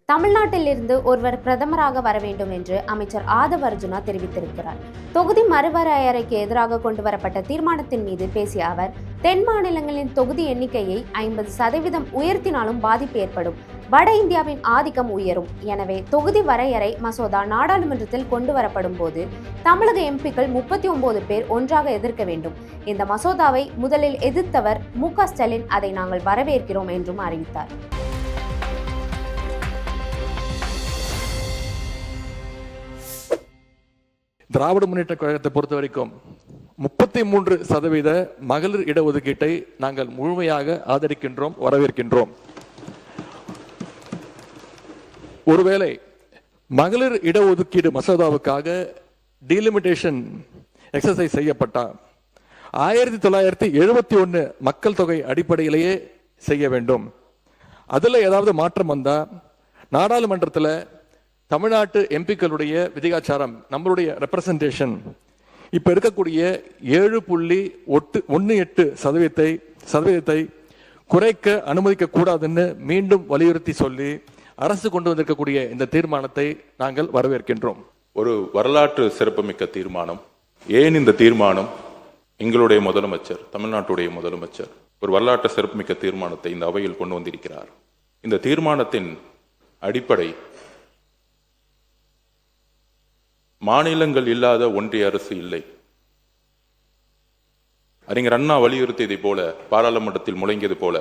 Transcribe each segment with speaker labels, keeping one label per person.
Speaker 1: தமிழ்நாட்டில் இருந்து ஒருவர் பிரதமராக வர வேண்டும் என்று அமைச்சர் ஆதவ் அர்ஜுனா தெரிவித்திருக்கிறார். தொகுதி மறுவரையறைக்கு எதிராக கொண்டுவரப்பட்ட தீர்மானத்தின் மீது பேசிய அவர், தென் மாநிலங்களின் தொகுதி எண்ணிக்கையை 50% உயர்த்தினாலும் பாதிப்பு ஏற்படும். வட இந்தியாவின் ஆதிக்கம் உயரும். எனவே தொகுதி வரையறை மசோதா நாடாளுமன்றத்தில் கொண்டு வரப்படும் போது தமிழக எம்பிக்கள் 39 பேர் ஒன்றாக எதிர்க்க வேண்டும். இந்த மசோதாவை முதலில் எதிர்த்தவர் மு.க. ஸ்டாலின் அதை நாங்கள் வரவேற்கிறோம் என்றும் அறிவித்தார்.
Speaker 2: திராவிட முன்னேற்ற கழகத்தை பொறுத்த வரைக்கும் 33% மகளிர் இடஒதுக்கீட்டை நாங்கள் முழுமையாக ஆதரிக்கின்றோம், வரவேற்கின்றோம். ஒருவேளை மகளிர் இடஒதுக்கீடு மசோதாவுக்காக டீலிமிட்டேஷன் எக்ஸசைஸ் செய்யப்பட்டால் 1971 மக்கள் தொகை அடிப்படையிலேயே செய்ய வேண்டும். அதில் ஏதாவது மாற்றம் வந்தால் நாடாளுமன்றத்தில் தமிழ்நாட்டு எம்பிக்களுடைய விதிகாச்சாரம், நம்மளுடைய ரெப்ரசன்டேஷன் இப்ப இருக்கக்கூடிய 7.18% குறைக்க அனுமதிக்க கூடாதுன்னு மீண்டும் வலியுறுத்தி சொல்லி அரசு கொண்டு வந்திருக்கக்கூடிய இந்த தீர்மானத்தை நாங்கள் வரவேற்கின்றோம்.
Speaker 3: ஒரு வரலாற்று சிறப்புமிக்க தீர்மானம். ஏன் இந்த தீர்மானம்? எங்களுடைய முதலமைச்சர், தமிழ்நாட்டுடைய முதலமைச்சர் ஒரு வரலாற்று சிறப்புமிக்க தீர்மானத்தை இந்த அவையில் கொண்டு வந்திருக்கிறார். இந்த தீர்மானத்தின் அடிப்படை மாநிலங்கள் இல்லாத ஒன்றிய அரசு இல்லை. அறிஞர் அண்ணா வலியுறுத்தியதை போல, பாராளுமன்றத்தில் முழங்கியது போல,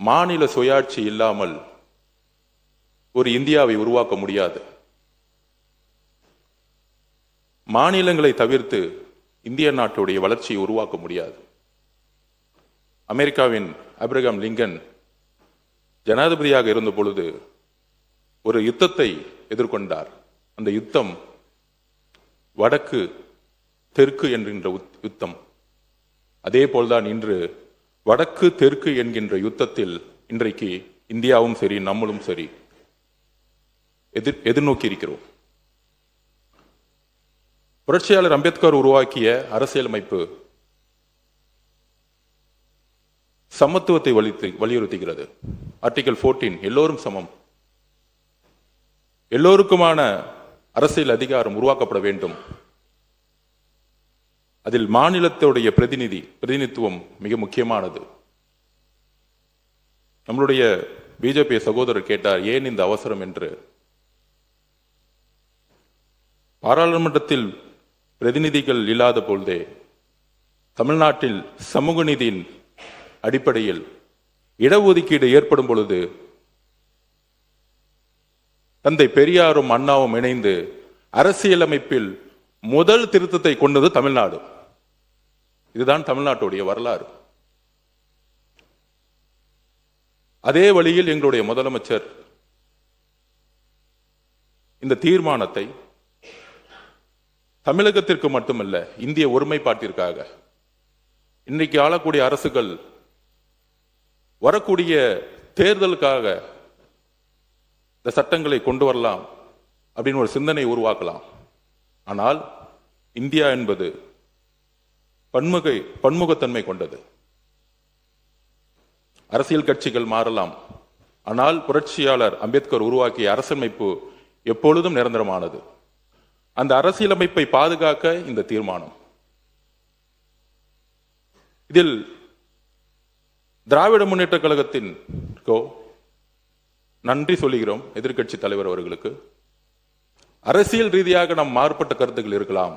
Speaker 3: மாநில சுயாட்சி இல்லாமல் ஒரு இந்தியாவை உருவாக்க முடியாது. மாநிலங்களை தவிர்த்து இந்திய நாட்டுடைய வளர்ச்சியை உருவாக்க முடியாது. அமெரிக்காவின் ஆபிரகாம் லிங்கன் ஜனாதிபதியாக இருந்த பொழுது ஒரு யுத்தத்தை எதிர்கொண்டார். அந்த யுத்தம் வடக்கு தெற்கு என்கின்ற யுத்தம். அதே போல்தான் இன்று வடக்கு தெற்கு என்கின்ற யுத்தத்தில் இன்றைக்கு இந்தியாவும் சரி, நம்மளும் சரி எதிர்நோக்கி இருக்கிறோம். புரட்சியாளர் அம்பேத்கர் உருவாக்கிய அரசியலமைப்பு சமத்துவத்தை வலியுறுத்துகிறது. ஆர்டிகல் 14 எல்லோரும் சமம், எல்லோருக்குமான அரசியல் அதிகாரம் உருவாக்கப்பட வேண்டும். அதில் மாநிலத்துடைய பிரதிநிதித்துவம் மிக முக்கியமானது. நம்மளுடைய பிஜேபி சகோதரர் கேட்டார், ஏன் இந்த அவசரம் என்று. பாராளுமன்றத்தில் பிரதிநிதிகள் இல்லாத பொழுதே தமிழ்நாட்டில் சமூக நீதியின் அடிப்படையில் இடஒதுக்கீடு ஏற்படும் பொழுது தந்தை பெரியாரும் அண்ணாவும் இணைந்து அரசியலமைப்பில் முதல் திருத்தத்தை கொண்டது தமிழ்நாடு. இதுதான் தமிழ்நாட்டுடைய வரலாறு. அதே வழியில் எங்களுடைய முதலமைச்சர் இந்த தீர்மானத்தை தமிழகத்திற்கு மட்டுமல்ல, இந்திய ஒருமைப்பாட்டிற்காக, இன்றைக்கு ஆளக்கூடிய அரசுகள் வரக்கூடிய தேர்தலுக்காக இந்த சட்டங்களை கொண்டு வரலாம் அப்படின்னு ஒரு சிந்தனை உருவாக்கலாம். ஆனால் இந்தியா என்பது பன்முகத்தன்மை கொண்டது. அரசியல் கட்சிகள் மாறலாம், ஆனால் புரட்சியாளர் அம்பேத்கர் உருவாக்கிய அரசியலமைப்பு எப்பொழுதும் நிரந்தரமானது. அந்த அரசியலமைப்பை பாதுகாக்க இந்த தீர்மானம். இதில் திராவிட முன்னேற்ற கழகத்திற்கோ நன்றி சொல்லுகிறோம். எதிர்க்கட்சி தலைவர் அவர்களுக்கு அரசியல் ரீதியாக நம் மாறுபட்ட கருத்துக்கள் இருக்கலாம்,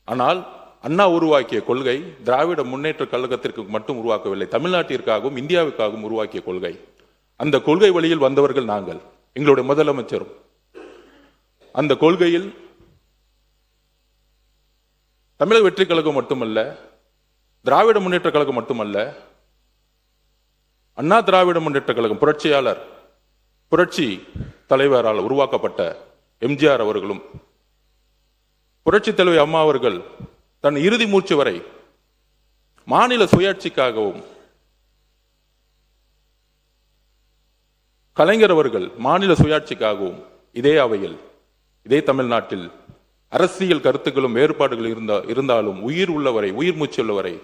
Speaker 3: ஆனால் அண்ணா உருவாக்கிய கொள்கை திராவிட முன்னேற்ற கழகத்திற்கு மட்டும் உருவாக்கவில்லை, தமிழ்நாட்டிற்காகவும் இந்தியாவுக்காகவும் உருவாக்கிய கொள்கை. அந்த கொள்கை வழியில் வந்தவர்கள் நாங்கள், எங்களுடைய முதலமைச்சரும். அந்த கொள்கையில் தமிழக வெற்றி கழகம் மட்டுமல்ல, திராவிட முன்னேற்ற கழகம் மட்டுமல்ல, அண்ணா திராவிட முன்னேற்ற கழகம் புரட்சி தலைவரால் உருவாக்கப்பட்ட எம்ஜிஆர் அவர்களும், புரட்சி தலைவர் அம்மா அவர்கள் தன் இறுதி மூச்சு வரை மாநில சுயாட்சிக்காகவும், கலைஞர் அவர்கள் மாநில சுயாட்சிக்காகவும் இதே அவையில், இதே தமிழ்நாட்டில் அரசியல் கருத்துக்களும் வேறுபாடுகள் இருந்தாலும் உயிர் உள்ளவரை, உயிர் மூச்சு உள்ளவரை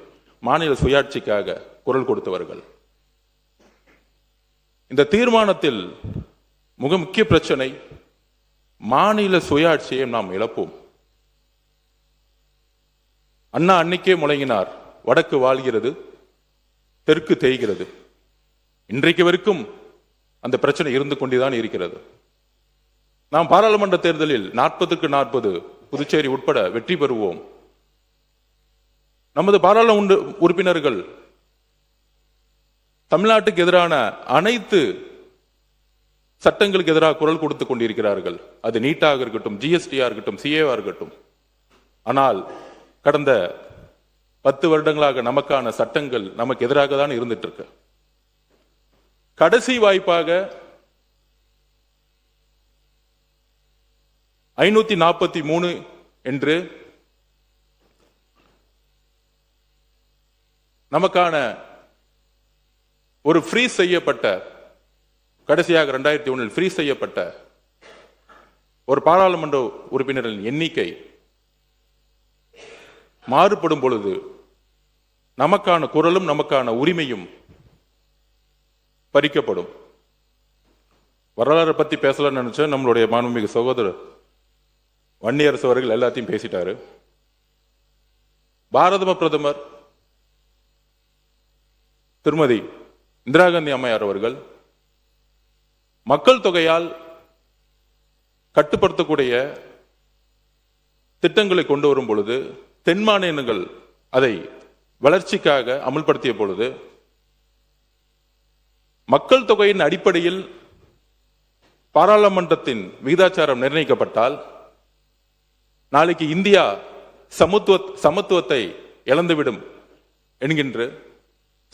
Speaker 3: மாநில சுயாட்சிக்காக குரல் கொடுத்தவர்கள். இந்த தீர்மானத்தில் மிக முக்கிய பிரச்சனை மாநில சுயாட்சியை நாம் இழப்போம். அண்ணா அன்னைக்கே முழங்கினார், வடக்கு வாழ்கிறது, தெற்கு தேய்கிறது. இன்றைக்கு வரைக்கும் அந்த பிரச்சனை இருந்து கொண்டுதான் இருக்கிறது. நாம் பாராளுமன்ற தேர்தலில் 40க்கு 40 புதுச்சேரி உட்பட வெற்றி பெறுவோம். நமது பாராளுமன்ற உறுப்பினர்கள் தமிழ்நாட்டுக்கு எதிரான அனைத்து சட்டங்களுக்கு எதிராக குரல் கொடுத்துக் கொண்டிருக்கிறார்கள். அது நீட்டாக இருக்கட்டும், ஜிஎஸ்டியா இருக்கட்டும், சிஏவா இருக்கட்டும். ஆனால் கடந்த 10 வருடங்களாக நமக்கான சட்டங்கள் நமக்கு எதிராக தான் இருந்துட்டு இருக்கு. கடைசி வாய்ப்பாக 543 என்று நமக்கான ஒரு ஃப்ரீஸ் செய்யப்பட்ட, கடைசியாக 2001 ஃப்ரீஸ் செய்யப்பட்ட ஒரு பாராளுமன்ற உறுப்பினர்களின் எண்ணிக்கை மாறுபடும் பொழுது நமக்கான குரலும் நமக்கான உரிமையும் பறிக்கப்படும். வரலாறு பத்தி பேசலாம்னு நினைச்சேன். நம்மளுடைய மாண்புமிகு சகோதரர் வன்னியரசு அவர்கள் எல்லாத்தையும் பேசிட்டாரு. பாரத பிரதமர் திருமதி இந்திரா காந்தி அம்மையார் அவர்கள் மக்கள் தொகையால் கட்டுப்படுத்தக்கூடிய திட்டங்களை கொண்டு வரும் பொழுது, தென் மாநிலங்கள் அதை வளர்ச்சிக்காக அமல்படுத்திய பொழுது, மக்கள் தொகையின் அடிப்படையில் பாராளுமன்றத்தின் விகிதாச்சாரம் நிர்ணயிக்கப்பட்டால் நாளைக்கு இந்தியா சமத்துவத்தை இழந்துவிடும் என்கின்ற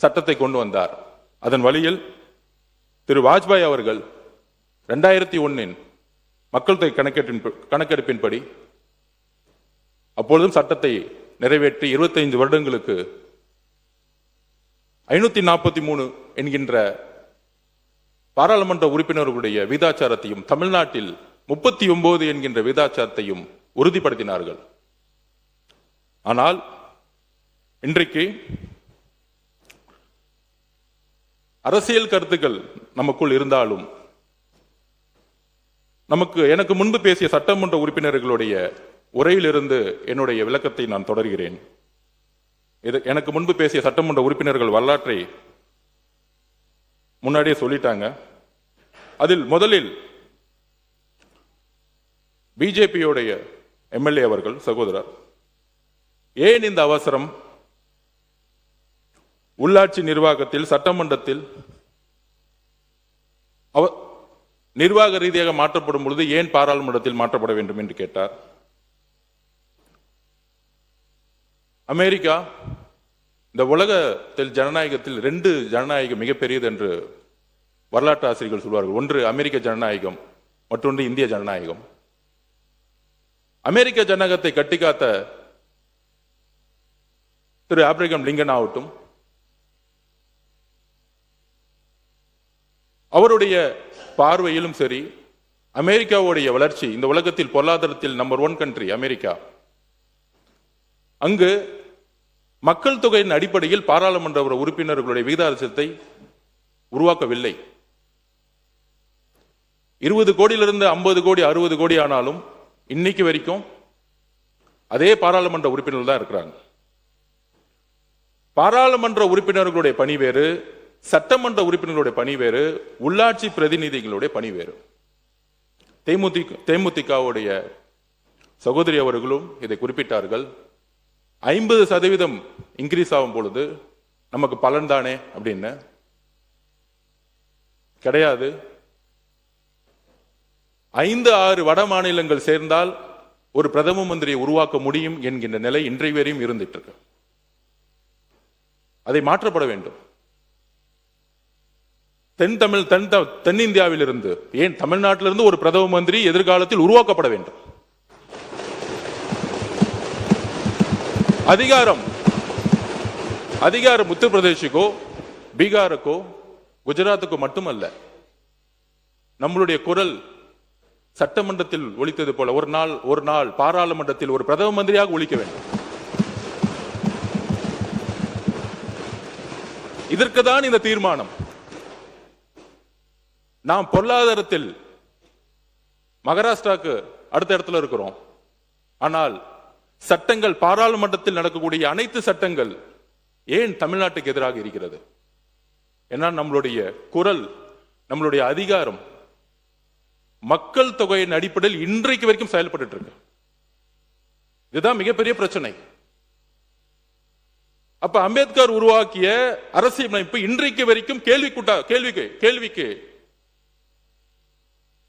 Speaker 3: சட்டத்தை கொண்டு வந்தார். அதன் வழியில் திரு வாஜ்பாய் அவர்கள் 2001 மக்கள் தொகை கணக்கெடுப்பின்படி அப்பொழுதும் சட்டத்தை நிறைவேற்றி 25 வருடங்களுக்கு 543 என்கின்ற பாராளுமன்ற உறுப்பினர்களுடைய விகிதாச்சாரத்தையும் தமிழ்நாட்டில் 39 என்கின்ற விகிதாச்சாரத்தையும் உறுதிப்படுத்தினார்கள். ஆனால் இன்றைக்கு அரசியல் கருத்துக்கள் நமக்குள் இருந்தாலும் எனக்கு முன்பு பேசிய சட்டமன்ற உறுப்பினர்களுடைய உரையிலிருந்து என்னுடைய விளக்கத்தை நான் தொடர்கிறேன். எனக்கு முன்பு பேசிய சட்டமன்ற உறுப்பினர்கள் வரலாற்றை முன்னாடியே சொல்லிட்டாங்க. அதில் முதலில் பிஜேபியோடைய எம்எல்ஏ அவர்கள் சகோதரர், ஏன் இந்த அவசரம்? உள்ளாட்சி நிர்வாகத்தில் சட்டமன்றத்தில் நிர்வாக ரீதியாக மாற்றப்படும் பொழுது ஏன் பாராளுமன்றத்தில் மாற்றப்பட வேண்டும் என்று கேட்டார். அமெரிக்கா இந்த உலகத்தில் ஜனநாயகத்தில் 2 ஜனநாயகம் மிகப்பெரியது என்று வரலாற்று ஆசிரியர்கள் சொல்வார்கள். ஒன்று அமெரிக்க ஜனநாயகம், மற்றொன்று இந்திய ஜனநாயகம். அமெரிக்க ஜனநாயகத்தை கட்டிக்காத்த திரு ஆப்ரஹாம் லிங்கன் ஆகட்டும், அவருடைய பார்வையிலும் சரி, அமெரிக்காவுடைய வளர்ச்சி, இந்த உலகத்தில் பொருளாதாரத்தில் நம்பர் 1 கண்ட்ரி அமெரிக்கா, அங்கு மக்கள் தொகையின் அடிப்படையில் பாராளுமன்ற உறுப்பினர்களுடைய விகிதாச்சாரத்தை உருவாக்கவில்லை. 20 கோடியிலிருந்து 50 கோடி 60 கோடி ஆனாலும் இன்னைக்கு வரைக்கும் அதே பாராளுமன்ற உறுப்பினர்கள் தான் இருக்கிறாங்க. பாராளுமன்ற உறுப்பினர்களுடைய பணி வேறு, சட்டமன்ற உறுப்பினர்களுடைய பணி வேறு, உள்ளாட்சி பிரதிநிதிகளுடைய பணி வேறு. தேமுதிகவுடைய சகோதரி அவர்களும் இதை குறிப்பிட்டார்கள். 50% இன்க்ரீஸ் ஆகும் பொழுது நமக்கு பலன் தானே அப்படின்னு. கிடையாது. 5-6 வட மாநிலங்கள் சேர்ந்தால் ஒரு பிரதம மந்திரியை உருவாக்க முடியும் என்கின்ற நிலை இன்றைய வரையும் இருந்துட்டு இருக்கு. அதை மாற்றப்பட வேண்டும். தென்னிந்தியாவிலிருந்து, ஏன் தமிழ்நாட்டிலிருந்து ஒரு பிரதம மந்திரி எதிர்காலத்தில் உருவாக்கப்பட வேண்டும். அதிகாரம் உத்தரப்பிரதேசுக்கோ பீகாருக்கோ குஜராத்துக்கோ மட்டுமல்ல. நம்மளுடைய குரல் சட்டமன்றத்தில் ஒலித்தது போல ஒரு நாள் பாராளுமன்றத்தில் ஒரு பிரதம மந்திரியாக ஒலிக்க வேண்டும். இதற்குதான் இந்த தீர்மானம். நாம் பொருளாதாரத்தில் மகாராஷ்டிராக்கு அடுத்த இடத்துல இருக்கிறோம். ஆனால் சட்டங்கள், பாராளுமன்றத்தில் நடக்கக்கூடிய அனைத்து சட்டங்கள் ஏன் தமிழ்நாட்டுக்கு எதிராக இருக்கிறது? ஏன்னா நம்மளுடைய குரல், நம்மளுடைய அதிகாரம் மக்கள் தொகையின் அடிப்படையில் இன்றைக்கு வரைக்கும் செயல்பட்டு இருக்கு. இதுதான் மிகப்பெரிய பிரச்சனை. அப்ப அம்பேத்கர் உருவாக்கிய அரசியலமைப்பு இன்றைக்கு வரைக்கும் கேள்விக்கு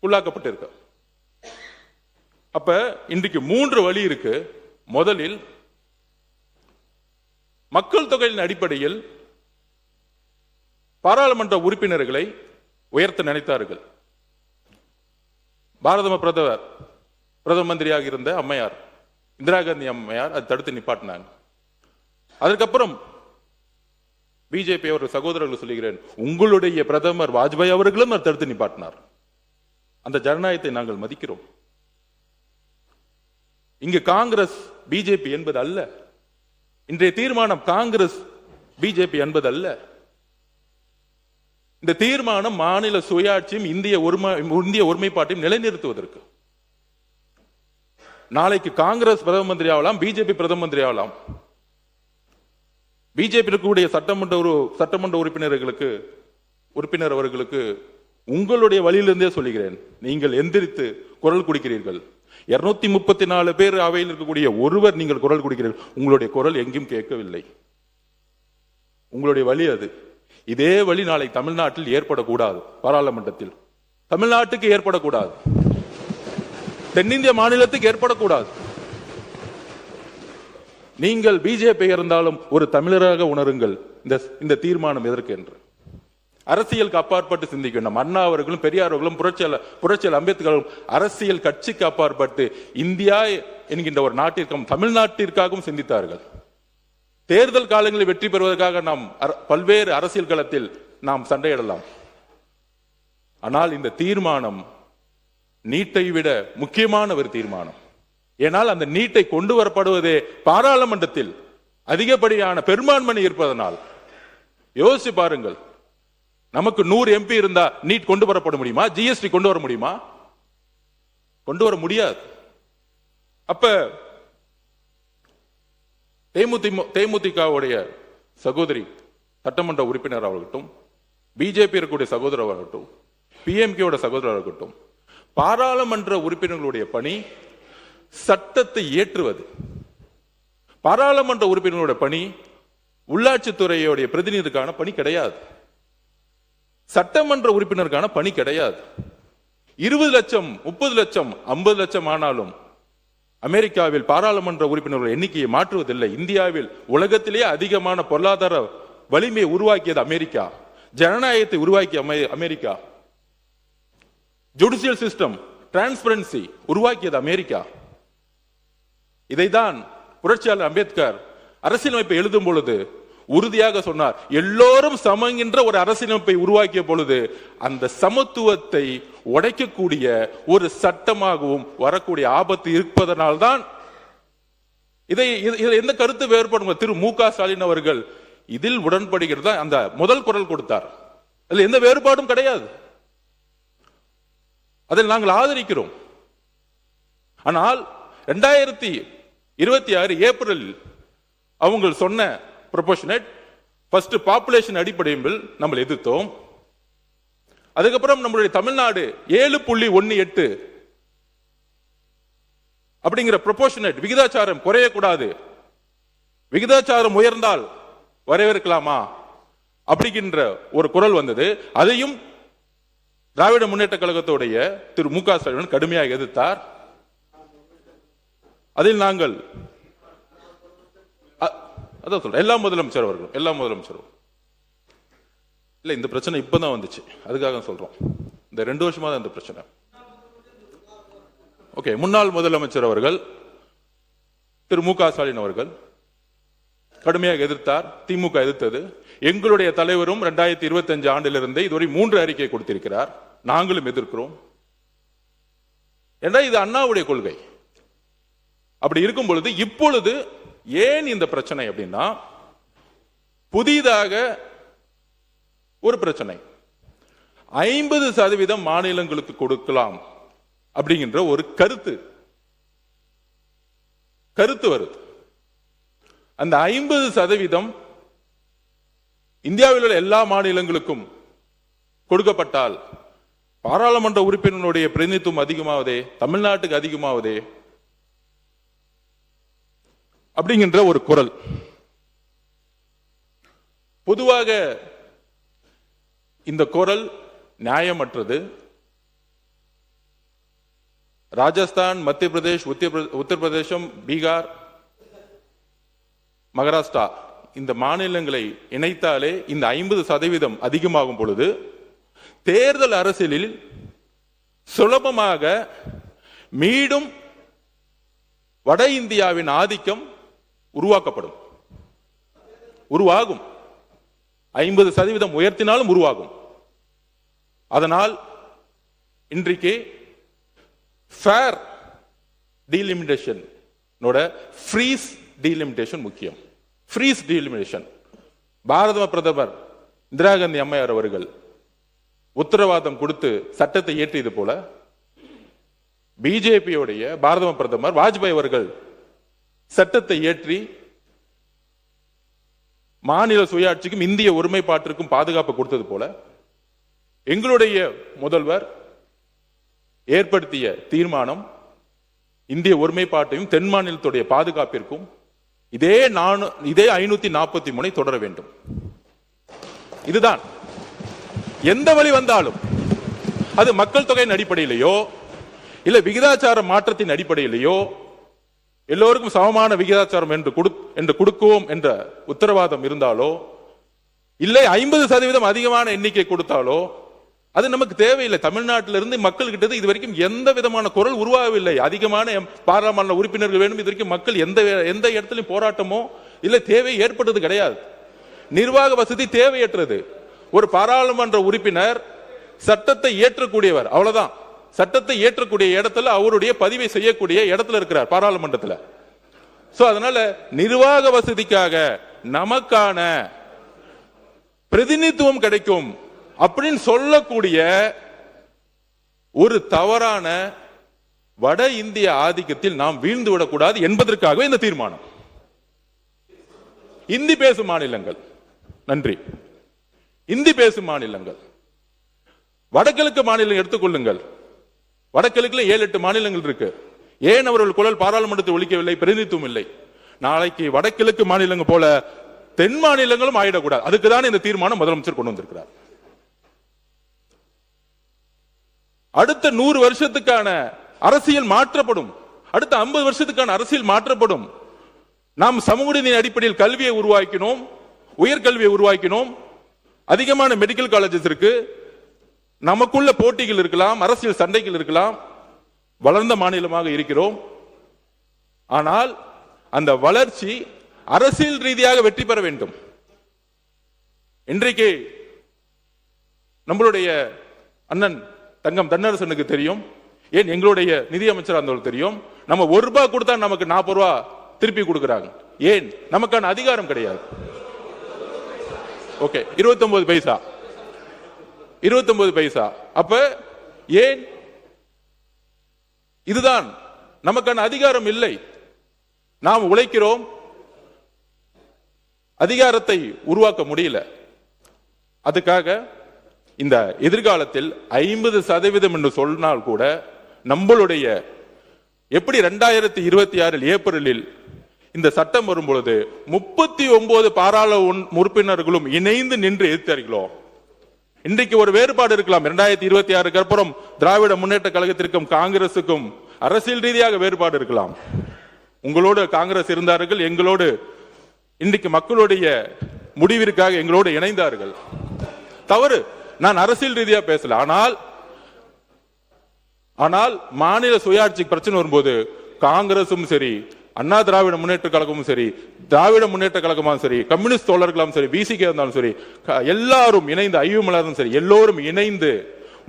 Speaker 3: உள்ளாக்கப்பட்டிருக்கு. அப்ப இன்றைக்கு 3 வழி இருக்கு. முதலில் மக்கள் தொகையின் அடிப்படையில் பாராளுமன்ற உறுப்பினர்களை உயர்த்த நினைத்தார்கள். பாரத பிரதம மந்திரியாக இருந்த அம்மையார் இந்திரா காந்தி அம்மையார் அதை தடுத்து நிப்பாட்டினாங்க. அதுக்கப்புறம் பிஜேபி அவர்கள் சகோதரர்கள் சொல்லுகிறேன், உங்களுடைய பிரதமர் வாஜ்பாய் அவர்களும் அதை தடுத்து நிப்பாட்டினார். அந்த ஜனநாயகத்தை நாங்கள் மதிக்கிறோம். இங்கு காங்கிரஸ் பிஜேபி என்பது அல்ல. இன்றைய தீர்மானம் காங்கிரஸ் பிஜேபி என்பது அல்ல. இந்த தீர்மானம் மாநில சுயாட்சியும் இந்திய ஒருமைப்பாட்டையும் நிலைநிறுத்துவதற்கு. நாளைக்கு காங்கிரஸ் பிரதம மந்திரி ஆகலாம், பிஜேபி பிரதம மந்திரி ஆகலாம். பிஜேபி இருக்கக்கூடிய சட்டமன்ற உறுப்பினர் அவர்களுக்கு உங்களுடைய வழியிலிருந்தே சொல்லுகிறேன், நீங்கள் எந்திரித்து குரல் கொடுக்கிறீர்கள். 234 பேர் அவையில் இருக்கக்கூடிய ஒருவர் நீங்கள் குரல் கொடுக்கிறீர்கள். உங்களுடைய குரல் எங்கேயும் கேட்கவில்லை. உங்களுடைய வழி அது. இதே வழி நாளை தமிழ்நாட்டில் ஏற்படக்கூடாது. பாராளுமன்றத்தில் தமிழ்நாட்டுக்கு ஏற்படக்கூடாது, தென்னிந்திய மாநிலத்துக்கு ஏற்படக்கூடாது. நீங்கள் பிஜேபி இருந்தாலும் ஒரு தமிழராக உணருங்கள் இந்த தீர்மானம் எதற்கு என்று. அரசியலுக்கு அப்பாற்பட்டு சிந்திக்க வேண்டும். அண்ணா அவர்களும் பெரியார் அவர்களும் புரட்சியாளர் அம்பேத்கரும் அரசியல் கட்சிக்கு அப்பாற்பட்டு இந்தியா என்கின்ற ஒரு நாட்டிற்கும் தமிழ்நாட்டிற்காகவும் சிந்தித்தார்கள். தேர்தல் காலங்களில் வெற்றி பெறுவதற்காக நாம் பல்வேறு அரசியல் களத்தில் நாம் சண்டையிடலாம். ஆனால் இந்த தீர்மானம் நீட்டை விட முக்கியமான ஒரு தீர்மானம். ஏனால் அந்த நீட்டை கொண்டு வரப்படுவதே பாராளுமன்றத்தில் அதிகப்படியான பெரும்பான்மை இருப்பதனால். யோசிச்சு பாருங்கள், நமக்கு 100 MP இருந்தா நீட் கொண்டு வரப்பட முடியுமா? ஜிஎஸ்டி கொண்டு வர முடியுமா? கொண்டு வர முடியாது. அப்ப தேமுதிகவுடைய சகோதரி சட்டமன்ற உறுப்பினர் ஆகட்டும், பிஜேபி இருக்கக்கூடிய சகோதரர் ஆகட்டும், பிஎம்கேயோட சகோதரர் ஆகட்டும், பாராளுமன்ற உறுப்பினர்களுடைய பணி சட்டத்தை இயற்றுவது. பாராளுமன்ற உறுப்பினர்களுடைய பணி உள்ளாட்சித்துறையுடைய பிரதிநிதிக்கான பணி கிடையாது. சட்டமன்ற உறுப்பினருக்கான பணி கிடையாது. 20 லட்சம், 30 லட்சம், 50 லட்சம் ஆனாலும் அமெரிக்காவில் பாராளுமன்ற உறுப்பினர்கள் எண்ணிக்கையை மாற்றுவதில்லை. இந்தியாவில் உலகத்திலேயே அதிகமான பொருளாதார வலிமையை உருவாக்கியது அமெரிக்கா. ஜனநாயகத்தை உருவாக்கிய அமெரிக்கா. ஜுடிஷியல் சிஸ்டம், டிரான்ஸ்பரன்சி உருவாக்கியது அமெரிக்கா. இதைதான் புரட்சியாளர் அம்பேத்கர் அரசியலமைப்பை எழுதும் பொழுது உறுதியாக சொன்னார். எல்லோரும் சமங்கின்ற ஒரு அரசியலமைப்பை உருவாக்கிய பொழுது அந்த சமத்துவத்தை உடைக்கக்கூடிய ஒரு சட்டமாகவும் வரக்கூடிய ஆபத்து இருப்பதனால்தான் இதை எந்த கருத்து வேறுபடும். திரு மு.க. ஸ்டாலின் அவர்கள் இதில் உடன்படுகிறதா அந்த முதல் குரல் கொடுத்தார். அதில் எந்த வேறுபாடும் கிடையாது. அதில் நாங்கள் ஆதரிக்கிறோம். ஆனால் 2026 ஏப்ரலில் அவங்க சொன்ன ப்ரொபோர்ஷனேட் ஃபர்ஸ்ட் பாப்புலேஷன் அடிப்படையில் நம்ம எதிர்த்தோம். அதுக்கப்புறம் நம்மளுடைய தமிழ்நாடு 7.18 அப்படிங்கிற ப்ரொபோர்ஷனேட் விகிதாச்சாரம் குறையக்கூடாது, விகிதாச்சாரம் உயர்ந்தால் வரவேற்கலாமா அப்படிங்கின்ற ஒரு குரல் வந்தது. அதையும் திராவிட முன்னேற்ற கழகத்துடைய திரு மு.க. ஸ்டாலின் கடுமையாக எதிர்த்தார். அதில் நாங்கள் அதான் சொல்றேன், எல்லா முதலமைச்சரும் இல்ல, இந்த பிரச்சனை இப்பதான் வந்துச்சு, அதுக்காக சொல்றோம். இந்த 2 வருஷமா தான் இந்த பிரச்சனை. ஓகே, முன்னாள் முதலமைச்சர் அவர்கள் திரு மு.க. ஸ்டாலின் அவர்கள் கடுமையாக எதிர்த்தார். திமுக எதிர்த்தது. எங்களுடைய தலைவரும் 2025 ஆண்டிலிருந்து இதுவரை 3 அறிக்கை கொடுத்திருக்கிறார். நாங்களும் எதிர்க்கிறோம். ஏன்னா இது அண்ணாவுடைய கொள்கை. அப்படி இருக்கும் பொழுது இப்பொழுது ஏன் இந்த பிரச்சனை அப்படின்னா, புதிதாக ஒரு பிரச்சனை 50% மாநிலங்களுக்கு கொடுக்கலாம் அப்படிங்கிற ஒரு கருத்து வருது. அந்த 50% இந்தியாவில் உள்ள எல்லா மாநிலங்களுக்கும் கொடுக்கப்பட்டால் பாராளுமன்ற உறுப்பினருடைய பிரதிநிதித்துவம் அதிகமாவதே, தமிழ்நாட்டுக்கு அதிகமாவதே அப்படிங்கிற ஒரு குரல். பொதுவாக இந்த குரல் நியாயமற்றது. ராஜஸ்தான், மத்திய பிரதேஷ், உத்தரப்பிரதேசம், பீகார், மகாராஷ்டிரா இந்த மாநிலங்களை இணைத்தாலே இந்த 50% அதிகமாகும் பொழுது தேர்தல் அரசியலில் சுலபமாக மீண்டும் வட இந்தியாவின் ஆதிக்கம் உருவாகும். 50% உயர்த்தினாலும் உருவாகும். அதனால் இன்றைக்கு ஃபேர் டீலிமிட்டேஷன் ஃப்ரீஸ் டீலிமிட்டேஷன் முக்கியம். ஃப்ரீஸ் டீலிமிட்டேஷன் பாரத பிரதமர் இந்திரா காந்தி அம்மையார் அவர்கள் உத்தரவாதம் கொடுத்து சட்டத்தை இயற்றியது போல பிஜேபியுடைய பாரத பிரதமர் வாஜ்பாய் அவர்கள் சட்டத்தை இயற்றி மாநில சுயாட்சிக்கும் இந்திய ஒருமைப்பாட்டிற்கும் பாதுகாப்பு கொடுத்தது போல எங்களுடைய முதல்வர் ஏற்படுத்திய தீர்மானம் இந்திய ஒருமைப்பாட்டையும் தென் மாநிலத்துடைய பாதுகாப்பிற்கும் இதே 543 தொடர வேண்டும். இதுதான் எந்த வழி வந்தாலும் அது மக்கள் தொகையின் அடிப்படையிலேயோ இல்ல விகிதாச்சார மாற்றத்தின் அடிப்படையிலேயோ எல்லோருக்கும் சமமான விகிதாச்சாரம் என்று கொடுக்குவோம் என்ற உத்தரவாதம் இருந்தாலோ இல்லை 50% அதிகமான எண்ணிக்கை கொடுத்தாலோ அது நமக்கு தேவையில்லை. தமிழ்நாட்டிலிருந்து மக்கள்கிட்ட இது வரைக்கும் எந்த விதமான குரல் உருவாகவில்லை. அதிகமான பாராளுமன்ற உறுப்பினர்கள் வேண்டும். இது வரைக்கும் மக்கள் எந்த இடத்திலும் போராட்டமோ இல்லை தேவை ஏற்பட்டது கிடையாது. நிர்வாக வசதி தேவையற்றது. ஒரு பாராளுமன்ற உறுப்பினர் சட்டத்தை ஏற்றக்கூடியவர், அவ்வளவுதான். சட்டத்தை ஏற்றக்கூடிய இடத்துல அவருடைய பதிவை செய்யக்கூடிய இடத்துல இருக்கிறார் பாராளுமன்றத்தில். அதனால நிர்வாக வசதிக்காக நமக்கான பிரதிநிதித்துவம் கிடைக்கும் அப்படின்னு சொல்லக்கூடிய ஒரு தவறான வட இந்திய ஆதிக்கத்தில் நாம் வீழ்ந்து விடக்கூடாது என்பதற்காகவே இந்த தீர்மானம். இந்தி பேசும் மாநிலங்கள், நன்றி, இந்தி பேசும் மாநிலங்கள், வடகிழக்கு மாநிலம் எடுத்துக்கொள்ளுங்கள். வடகிழக்குல 7-8 மாநிலங்கள் இருக்கு. ஏன் அவர்கள் குரல் பாராளுமன்றத்தில் ஒலிக்கவில்லை? பிரதிநிதித்துவம் இல்லை. நாளைக்கு வடகிழக்கு மாநிலங்கள் போல தென் மாநிலங்களும் ஆயிடக்கூடாது. அதுக்குதான் இந்த தீர்மானம் முதலமைச்சர் கொண்டு வந்திருக்கிறார். அடுத்த 100 வருஷத்துக்கான அரசியல் மாற்றப்படும். அடுத்த 50 வருஷத்துக்கான அரசியல் மாற்றப்படும். நாம் சமூக நீதி அடிப்படையில் கல்வியை உருவாக்கினோம், உயர்கல்வியை உருவாக்கினோம். அதிகமான மெடிக்கல் காலேஜஸ் இருக்கு. நமக்குள்ள போட்டிகள் இருக்கலாம், அரசியல் சண்டைகள் இருக்கலாம். வளர்ந்த மாநிலமாக இருக்கிறோம். ஆனால் அந்த வளர்ச்சி அரசியல் ரீதியாக வெற்றி பெற வேண்டும். இன்றைக்கு நம்மளுடைய அண்ணன் தங்கம் தென்னரசனுக்கு தெரியும், ஏன் எங்களுடைய நிதியமைச்சர் இருந்தவர்கள் தெரியும், நம்ம ₹1 கொடுத்தா நமக்கு ₹40 திருப்பி கொடுக்கிறாங்க. ஏன்? நமக்கான அதிகாரம் கிடையாது. ஓகே, 29 பைசா, 29 பைசா. அப்ப ஏன்? இதுதான் நமக்கான அதிகாரம் இல்லை. நாம் உழைக்கிறோம், அதிகாரத்தை உருவாக்க முடியல. அதுக்காக இந்த எதிர்காலத்தில் 50% என்று சொன்னால் கூட நம்மளுடைய எப்படி 2026 ஏப்ரலில் இந்த சட்டம் வரும்பொழுது 39 பாராளுமன்ற உறுப்பினர்களும் இணைந்து நின்று எதிர்த்தார்களோ, இன்றைக்கு ஒரு வேறுபாடு இருக்கலாம். 2026 அப்புறம் திராவிட முன்னேற்ற கழகத்திற்கும் காங்கிரசுக்கும் அரசியல் ரீதியாக வேறுபாடு இருக்கலாம். உங்களோடு காங்கிரஸ் இருந்தார்கள், எங்களோடு இன்றைக்கு மக்களுடைய முடிவிற்காக எங்களோடு இணைந்தார்கள். தவறு, நான் அரசியல் ரீதியா பேசல. ஆனால் மாநில சுயாட்சி பிரச்சனை வரும்போது காங்கிரசும் சரி, அண்ணா திராவிட முன்னேற்ற கழகமும் சரி, திராவிட முன்னேற்ற கழகமும் சரி, கம்யூனிஸ்ட் தோழர்களும் சரி, பிசிகே இருந்தாலும் சரி, எல்லாரும் இணைந்து, ஐயுமலரும் சரி, எல்லோரும் இணைந்து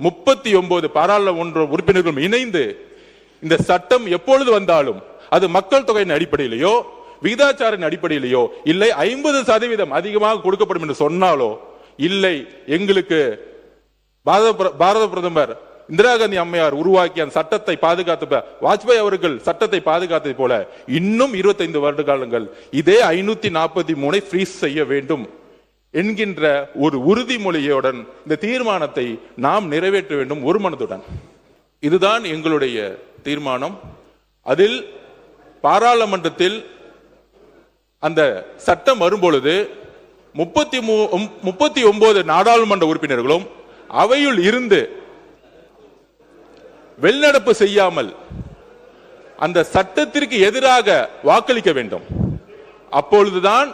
Speaker 3: 39 பாராளுமன்ற உறுப்பினர்களும் இணைந்து இந்த சட்டம் எப்பொழுது வந்தாலும் அது மக்கள் தொகையின் அடிப்படையிலேயோ விகிதாச்சாரின் அடிப்படையிலேயோ இல்லை 50% அதிகமாக கொடுக்கப்படும் என்று சொன்னாலோ இல்லை, எங்களுக்கு பாரத பிரதமர் இந்திரா காந்தி அம்மையார் உருவாக்கி அந்த சட்டத்தை பாதுகாத்த வாஜ்பாய் அவர்கள் சட்டத்தை பாதுகாத்தது போல இன்னும் 25 வருட காலங்கள் இதே 543 ஃப்ரீஸ் செய்ய வேண்டும் என்கின்ற ஒரு உறுதிமொழியுடன் இந்த தீர்மானத்தை நாம் நிறைவேற்ற வேண்டும் ஒரு மனதுடன். இதுதான் எங்களுடைய தீர்மானம். அதில் பாராளுமன்றத்தில் அந்த சட்டம் வரும்பொழுது 39 நாடாளுமன்ற உறுப்பினர்களும் அவையுள் இருந்து வெளிநடப்பு செய்யாமல் அந்த சட்டத்திற்கு எதிராக வாக்களிக்க வேண்டும். அப்பொழுதுதான்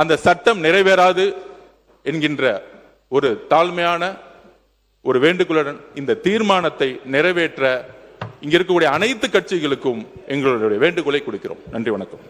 Speaker 3: அந்த சட்டம் நிறைவேறாது என்கின்ற ஒரு தாழ்மையான ஒரு வேண்டுகோளுடன் இந்த தீர்மானத்தை நிறைவேற்ற இங்க இருக்கக்கூடிய அனைத்து கட்சிகளுக்கும் எங்களுடைய வேண்டுகோளை கொடுக்கிறோம். நன்றி, வணக்கம்.